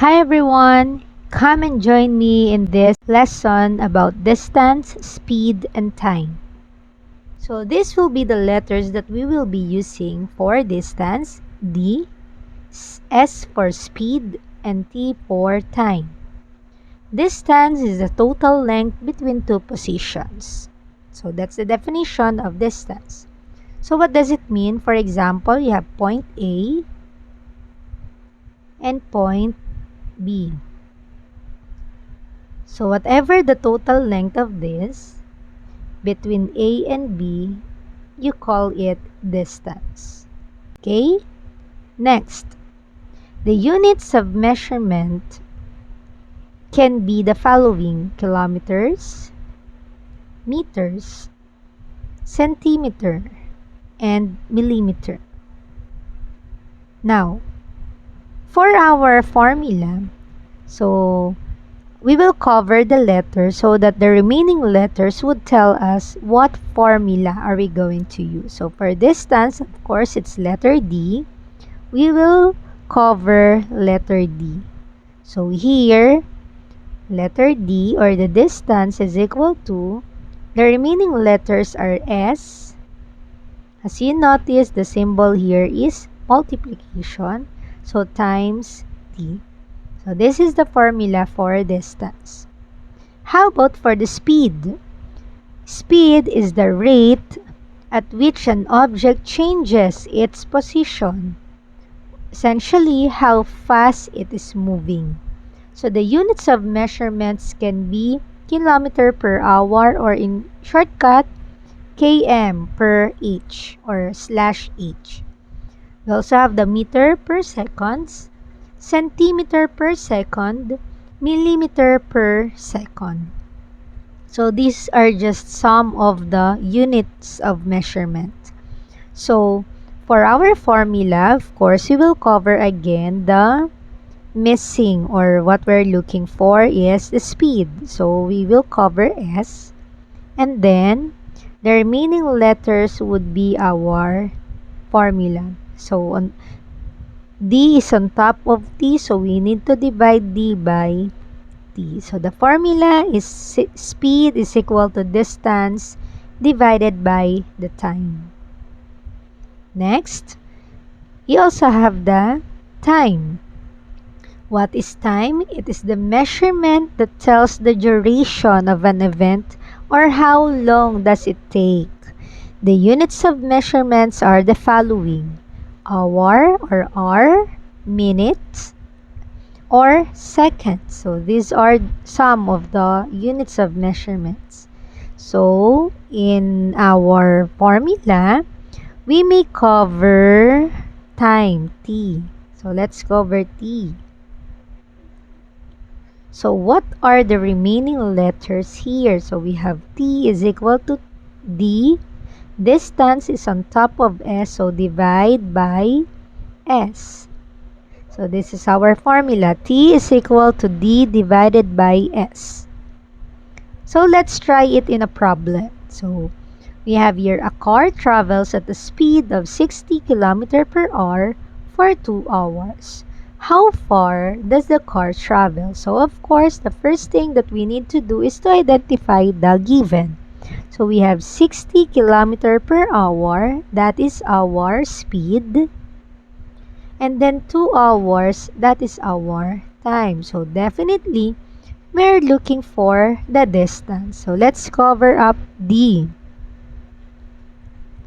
Hi everyone! Come and join me in this lesson about distance, speed, and time. So this will be the letters that we will be using for distance, D, S for speed, and T for time. Distance is the total length between two positions. So that's the definition of distance. So what does it mean? For example, you have point A and point B. So whatever the total length of this between A and B, you call it distance. Okay? Next, the units of measurement can be the following: kilometers, meters, centimeter, and millimeter. Now, for our formula, so we will cover the letters so that the remaining letters would tell us what formula are we going to use. So for distance, of course, it's letter D. We will cover letter D. So here, letter D or the distance is equal to, the remaining letters are S. As you notice, the symbol here is multiplication. So times T. So this is the formula for distance. How about for the speed? Speed is the rate at which an object changes its position. Essentially, how fast it is moving. So the units of measurements can be kilometer per hour, or in shortcut, km per h or /h. We also have the meter per seconds, centimeter per second, millimeter per second. So these are just some of the units of measurement. So for our formula, of course, we will cover again the missing, or what we're looking for is the speed. So we will cover S, and then the remaining letters would be our formula. So D is on top of T, so we need to divide D by T. So the formula is speed is equal to distance divided by the time. Next, we also have the time. What is time? It is the measurement that tells the duration of an event, or how long does it take. The units of measurements are the following: hour or R, minutes, or seconds. So these are some of the units of measurements. So in our formula, we may cover time, T. So let's cover T. So what are the remaining letters here? So we have T is equal to D. Distance is on top of S, so divide by S. So this is our formula. T is equal to D divided by S. So let's try it in a problem. So we have here a car travels at a speed of 60 km per hour for 2 hours. How far does the car travel? So of course, the first thing that we need to do is to identify the given. So we have 60 km per hour, that is our speed. And then 2 hours, that is our time. So definitely, we're looking for the distance. So let's cover up D.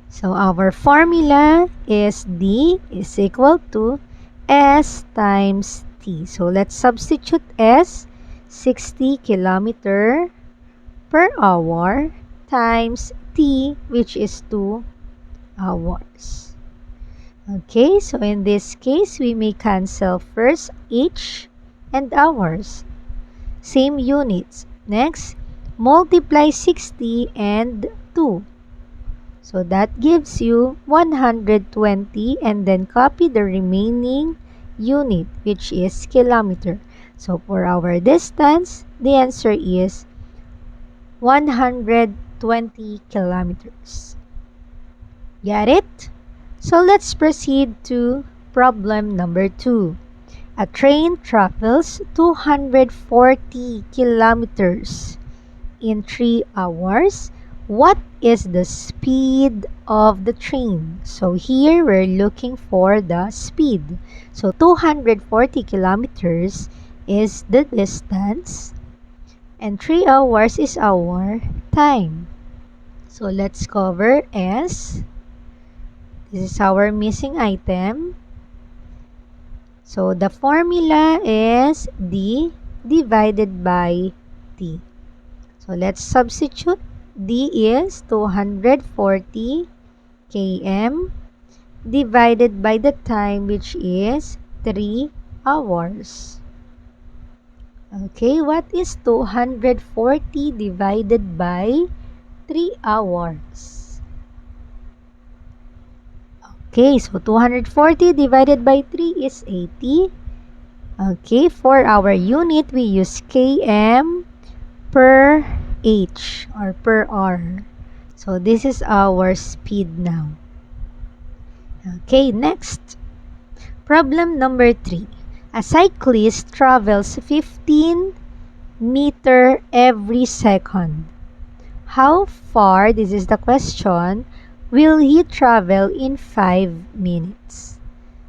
So our formula is D is equal to S times T. So let's substitute S, 60 km per hour, times T, which is 2 hours. Okay, so in this case, we may cancel first H and hours. Same units. Next, multiply 60 and 2. So that gives you 120, and then copy the remaining unit, which is kilometer. So for our distance, the answer is 120 kilometers. Get it? So let's proceed to problem number 2. A train travels 240 kilometers in 3 hours. What is the speed of the train? So here we're looking for the speed. So 240 kilometers is the distance and 3 hours is our time. So let's cover S. This is our missing item. So the formula is D divided by T. So let's substitute. D is 240 km divided by the time, which is 3 hours. Okay, what is 240 divided by 3 hours? Okay, so 240 divided by 3 is 80. Okay, for our unit, we use km per h or per hour. So this is our speed now. Okay, next. Problem number 3. A cyclist travels 15 meters every second. How far, this is the question, will he travel in 5 minutes?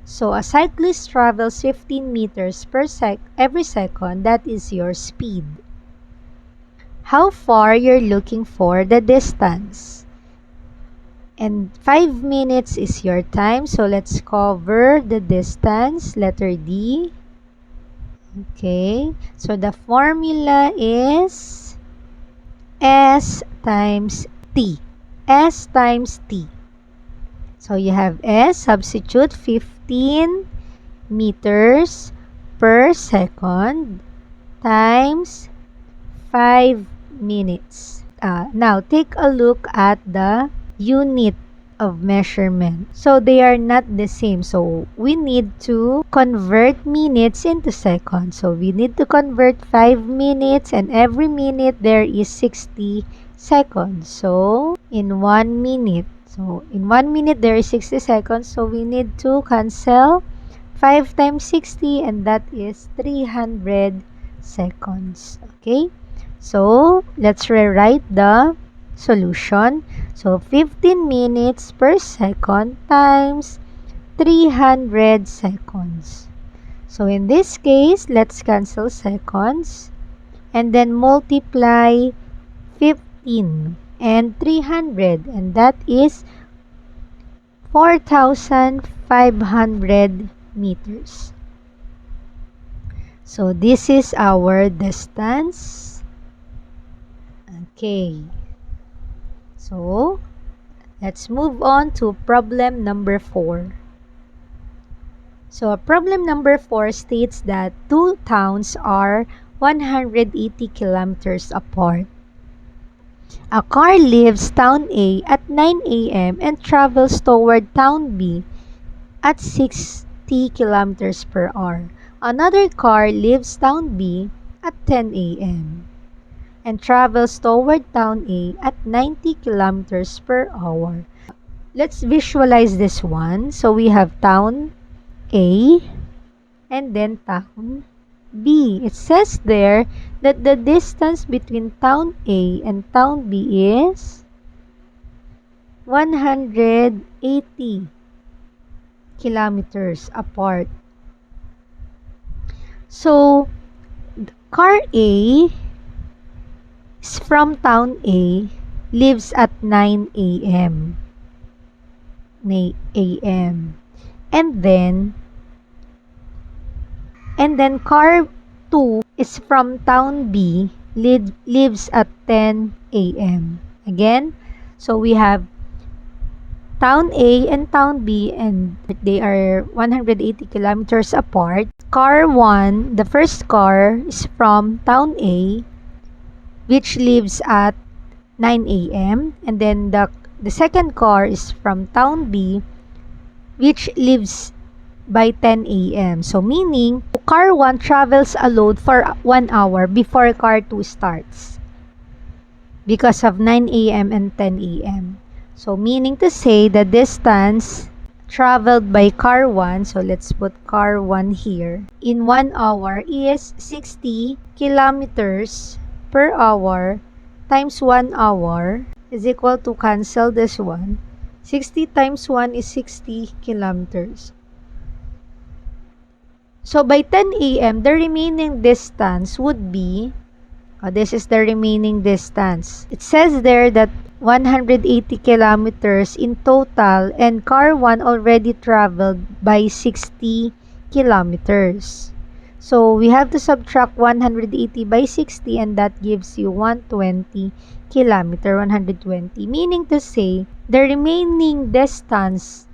So a cyclist travels 15 meters every second. That is your speed. How far you're looking for the distance. And 5 minutes is your time. So let's cover the distance. Letter D. Okay. So the formula is S times T. S times T. So you have S, substitute 15 meters per second times 5 minutes. Now, take a look at the unit of measurement. So they are not the same. So we need to convert minutes into seconds. So we need to convert 5 minutes, and every minute there is 60 seconds. So in 1 minute, there is 60 seconds. So we need to cancel 5 times 60, and that is 300 seconds. Okay? So let's rewrite the solution. So 15 minutes per second times 300 seconds. So in this case, let's cancel seconds and then multiply 15 and 300, and that is 4,500 meters. So this is our distance. Okay. So let's move on to problem number 4. So problem number 4 states that two towns are 180 kilometers apart. A car leaves town A at 9 a.m. and travels toward town B at 60 kilometers per hour. Another car leaves town B at 10 a.m. and travels toward town A at 90 kilometers per hour. Let's visualize this one. So we have town A and then town B. It says there that the distance between town A and town B is 180 kilometers apart. So car A is from town A, leaves at 9 a.m. And then car 2 is from town B, lives at 10 a.m. Again, so we have town A and town B, and they are 180 kilometers apart. Car 1, the first car, is from town A, which lives at 9 a.m. And then the second car is from town B, which lives by 10 a.m. So meaning, car 1 travels alone for 1 hour before car 2 starts because of 9 a.m. and 10 a.m. So meaning to say the distance traveled by car 1, so let's put car 1 here, in 1 hour is 60 kilometers per hour times 1 hour is equal to, cancel this one, 60 times 1 is 60 kilometers. So by 10 a.m., the remaining distance would be, this is the remaining distance. It says there that 180 kilometers in total, and car 1 already traveled by 60 kilometers. So we have to subtract 180 by 60, and that gives you 120 kilometer, 120. Meaning to say, the remaining distance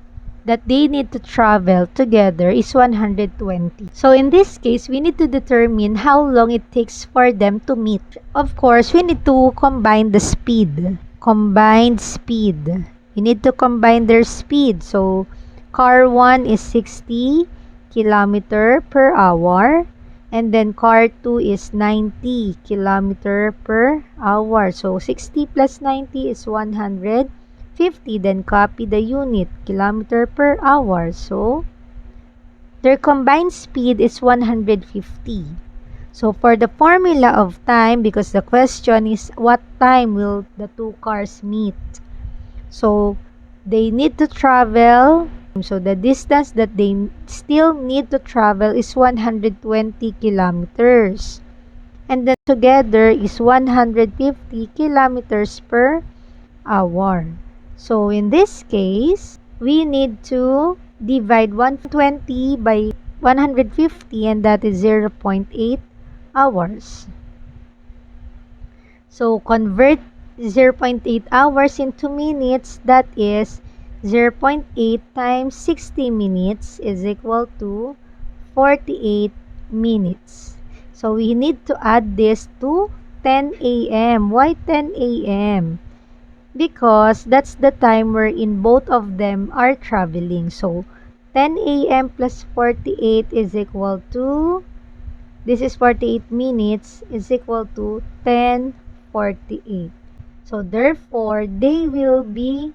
that they need to travel together is 120. So in this case, we need to determine how long it takes for them to meet. Of course, we need to combine the speed. Combined speed. We need to combine their speed. So car 1 is 60 kilometer per hour, and then car 2 is 90 kilometer per hour. So 60 plus 90 is 150. Then copy the unit, kilometer per hour. So their combined speed is 150. So for the formula of time, because the question is what time will the two cars meet, so they need to travel, so the distance that they still need to travel is 120 kilometers, and then together is 150 kilometers per hour. So in this case, we need to divide 120 by 150, and that is 0.8 hours. So convert 0.8 hours into minutes, that is 0.8 times 60 minutes is equal to 48 minutes. So we need to add this to 10 a.m. Why 10 a.m.? Because that's the time wherein both of them are traveling. So 10 a.m. plus 48 is equal to, this is 48 minutes, is equal to 10:48. So therefore, they will be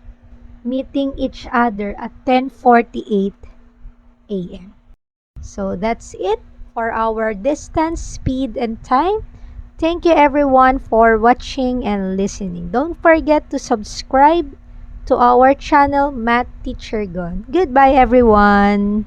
meeting each other at 10:48 a.m. So that's it for our distance, speed, and time. Thank you everyone for watching and listening. Don't forget to subscribe to our channel, Math Teacher Gon. Goodbye everyone.